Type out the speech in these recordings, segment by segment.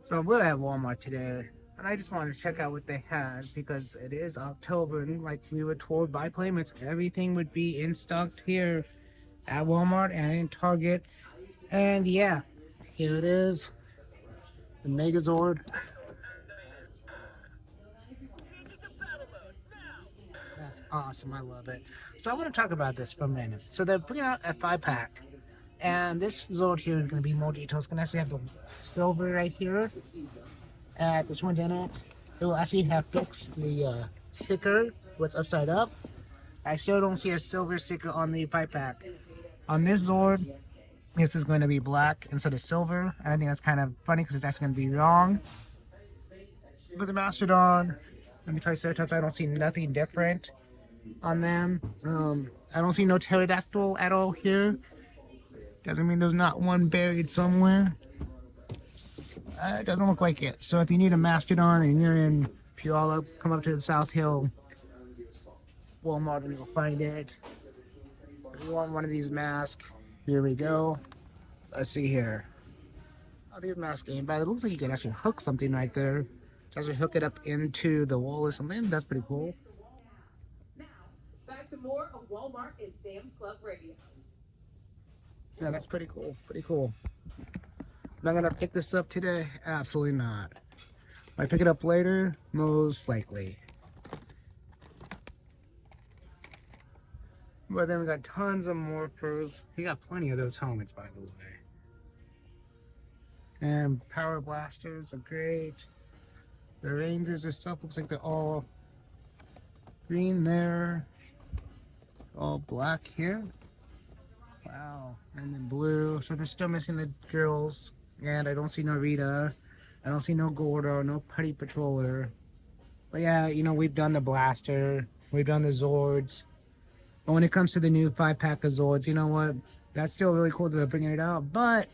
So we're at Walmart today, and I just wanted to check out what they had because it is October, and like we were told by Playmates, everything would be in stock here at Walmart and in Target. And yeah, here it is, the Megazord. That's awesome. I love it. So I want to talk about this for a minute. So they're bringing out a 5 pack, and this Zord here is going to be more details. It's going to actually have the silver right here at this one in it. It will actually have fixed the sticker, what's upside up. I still don't see a silver sticker on the 5 pack. On this Zord, this is going to be black instead of silver. And I think that's kind of funny because it's actually going to be wrong. For the Mastodon and the Triceratops, I don't see nothing different on them. I don't see no pterodactyl at all here. Doesn't mean there's not one buried somewhere. It doesn't look like it. So if you need a Mastodon and you're in Puyallup, come up to the South Hill Walmart and you'll find it. If you want one of these masks, here we go. Let's see here. How do you mask aim? But it looks like you can actually hook something right there. Actually hook it up into the wall or something. That's pretty cool. Now, back to more of Walmart and Sam's Club Radio. Yeah, that's pretty cool. Pretty cool. Am I gonna pick this up today? Absolutely not. Might pick it up later, most likely. But then we got tons of morphers. We got plenty of those helmets, by the way. And power blasters are great. The Rangers and stuff looks like they're all green there. All black here. Wow. And then blue. So they're still missing the girls. And I don't see no Rita. I don't see no Gordo, no Putty Patroller. But yeah, you know, we've done the Blaster. We've done the Zords. But when it comes to the new 5 pack of Zords, you know what? That's still really cool that they're bringing it out. But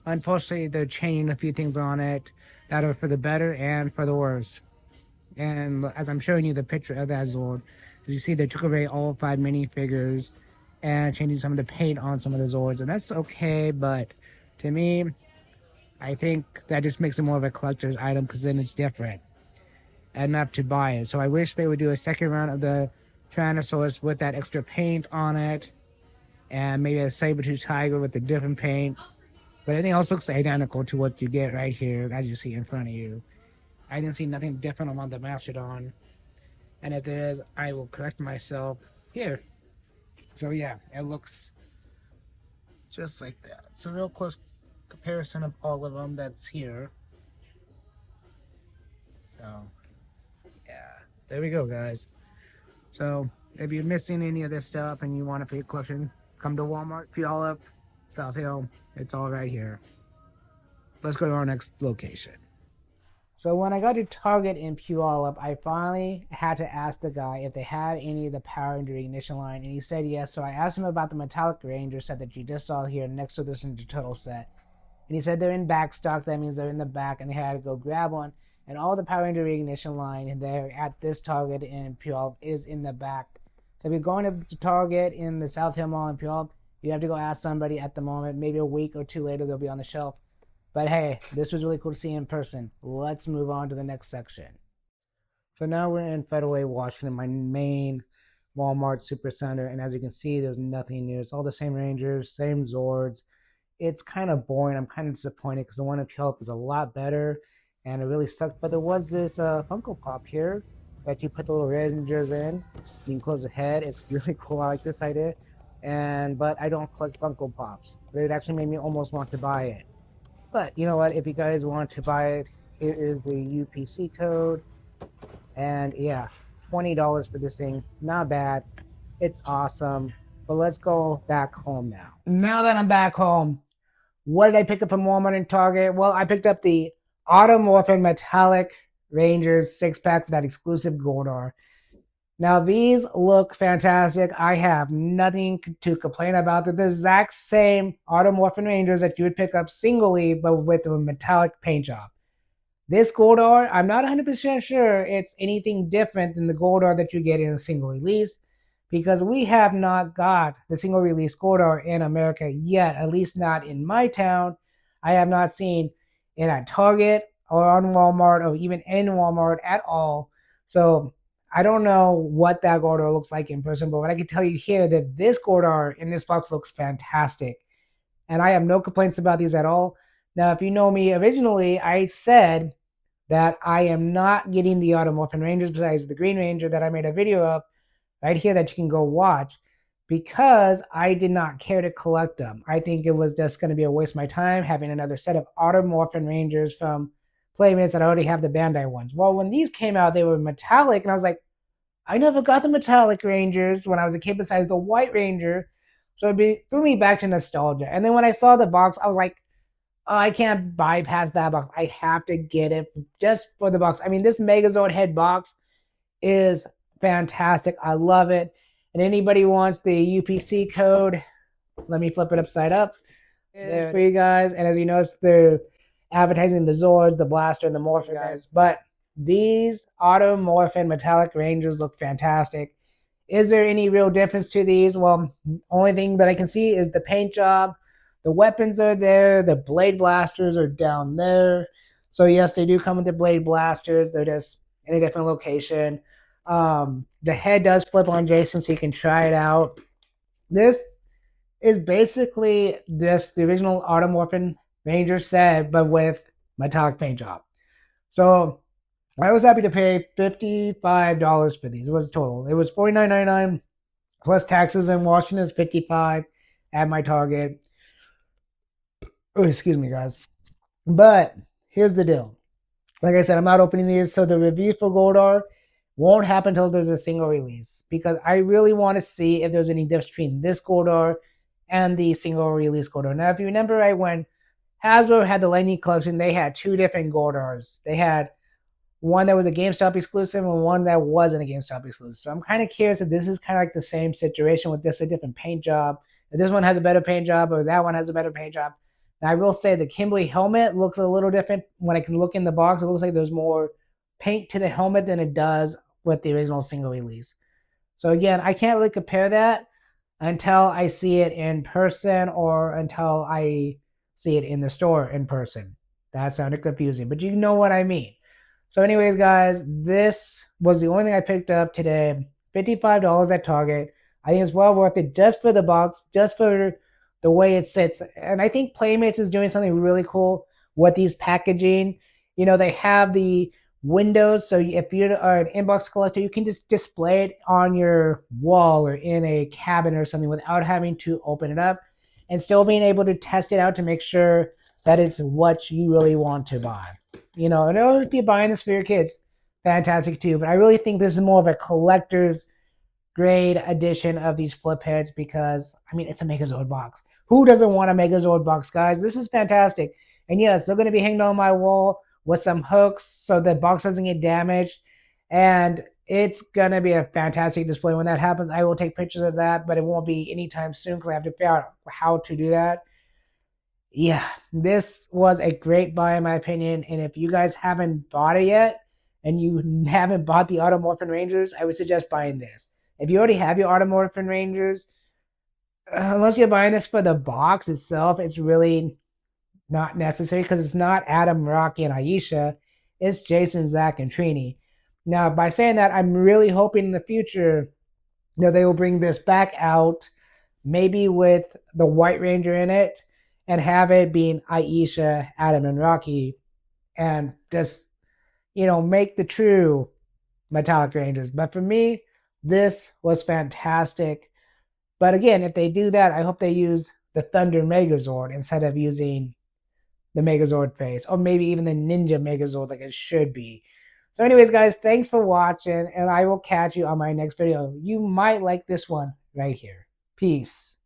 unfortunately, they're changing a few things on it that are for the better and for the worse. And as I'm showing you the picture of that Zord, as you see, they took away all 5 minifigures and changing some of the paint on some of the Zords. And that's okay, but to me, I think that just makes it more of a collector's item because then it's different enough to buy it. So I wish they would do a second round of the Tyrannosaurus with that extra paint on it, and maybe a saber-tooth tiger with a different paint. But everything else looks identical to what you get right here, as you see in front of you. I didn't see nothing different on the Mastodon. And if there is, I will correct myself here. So yeah, it looks just like that. It's a real close comparison of all of them that's here. So yeah, there we go, guys. So if you're missing any of this stuff and you want it for your collection, come to Walmart, Puyallup, South Hill. It's all right here. Let's go to our next location. So when I got to Target in Puyallup, I finally had to ask the guy if they had any of the Power Ranger Ignition line, and he said yes. So I asked him about the Metallic Ranger set that you just saw here next to this Ninja Turtle set. And he said they're in back stock. That means they're in the back, and they had to go grab one. And all the Power Ranger Ignition line there at this Target in Puyallup is in the back. So if you're going to Target in the South Hill Mall in Puyallup, you have to go ask somebody at the moment. Maybe a week or two later, they'll be on the shelf. But hey, this was really cool to see in person. Let's move on to the next section. So now we're in Federal Way, Washington, my main Walmart Supercenter. And as you can see, there's nothing new. It's all the same Rangers, same Zords. It's kind of boring. I'm kind of disappointed because the one in Puyallup is a lot better. And it really sucked. But there was this Funko Pop here that you put the little Rangers in. You can close the head. It's really cool. I like this idea. But I don't collect Funko Pops. But it actually made me almost want to buy it. But you know what? If you guys want to buy it, it is the UPC code. And yeah, $20 for this thing. Not bad. It's awesome. But let's go back home now. Now that I'm back home, what did I pick up from Walmart and Target? Well, I picked up the Automorphin Metallic Rangers 6-pack for that exclusive Goldar. Now, these look fantastic. I have nothing to complain about. They're the exact same Automorphin Rangers that you would pick up singly, but with a metallic paint job. This Goldar, I'm not 100% sure it's anything different than the Goldar that you get in a single release, because we have not got the single release Goldar in America yet, at least not in my town. I have not seen it at Target or on Walmart or even in Walmart at all. So I don't know what that Gordor looks like in person, but what I can tell you here that this Gordor in this box looks fantastic. And I have no complaints about these at all. Now, if you know me originally, I said that I am not getting the Automorphin Rangers besides the Green Ranger that I made a video of right here that you can go watch because I did not care to collect them. I think it was just going to be a waste of my time having another set of Automorphin Rangers from Playmates that I already have the Bandai ones. Well, when these came out, they were metallic, and I was like, I never got the metallic Rangers when I was a kid besides the White Ranger. So threw me back to nostalgia. And then when I saw the box, I was like, oh, I can't bypass that box. I have to get it just for the box. I mean, this Megazord head box is fantastic. I love it. And anybody wants the UPC code, let me flip it upside up. It's for you guys. And as you notice, they're advertising the Zords, the Blaster, and the Morphin guys. But these Automorphin Metallic Rangers look fantastic. Is there any real difference to these? Well, only thing that I can see is the paint job. The weapons are there. The blade blasters are down there. So yes, they do come with the blade blasters. They're just in a different location. The head does flip on Jason, so you can try it out. This is basically the original Automorphin Ranger set, but with metallic paint job. So I was happy to pay $55 for these. It was total. It was $49.99 plus taxes in Washington is $55 at my Target. Oh, excuse me, guys. But here's the deal. Like I said, I'm not opening these, so the review for Goldar won't happen until there's a single release because I really want to see if there's any difference between this Goldar and the single release Goldar. Now, if you remember right when Hasbro had the Lightning Collection, they had two different Goldars. They had one that was a GameStop exclusive and one that wasn't a GameStop exclusive. So I'm kind of curious if this is kind of like the same situation with just a different paint job. If this one has a better paint job or that one has a better paint job. And I will say the Kimberly helmet looks a little different. When I can look in the box, it looks like there's more paint to the helmet than it does with the original single release. So again, I can't really compare that until I see it in person or until I see it in the store in person. That sounded confusing, but you know what I mean. So anyways, guys, this was the only thing I picked up today. $55 at Target. I think it's well worth it just for the box, just for the way it sits. And I think Playmates is doing something really cool with these packaging. You know, they have the windows, so if you are an inbox collector, you can just display it on your wall or in a cabinet or something without having to open it up and still being able to test it out to make sure that it's what you really want to buy. You know, and if you're buying this for your kids, fantastic too. But I really think this is more of a collector's grade edition of these flip heads because, I mean, it's a Megazord box. Who doesn't want a Megazord box, guys? This is fantastic. And yes, they're going to be hanging on my wall with some hooks so the box doesn't get damaged. And it's going to be a fantastic display. When that happens, I will take pictures of that, but it won't be anytime soon because I have to figure out how to do that. Yeah, this was a great buy in my opinion. And if you guys haven't bought it yet and you haven't bought the Automorphin Rangers, I would suggest buying this. If you already have your Automorphin Rangers, unless you're buying this for the box itself, it's really not necessary because it's not Adam, Rocky, and Aisha. It's Jason, Zach, and Trini. Now, by saying that, I'm really hoping in the future that they will bring this back out, maybe with the White Ranger in it, and have it being Aisha, Adam, and Rocky, and just, you know, make the true Metallic Rangers. But for me, this was fantastic. But again, if they do that, I hope they use the Thunder Megazord instead of using the Megazord face, or maybe even the Ninja Megazord like it should be. So anyways, guys, thanks for watching, and I will catch you on my next video. You might like this one right here. Peace.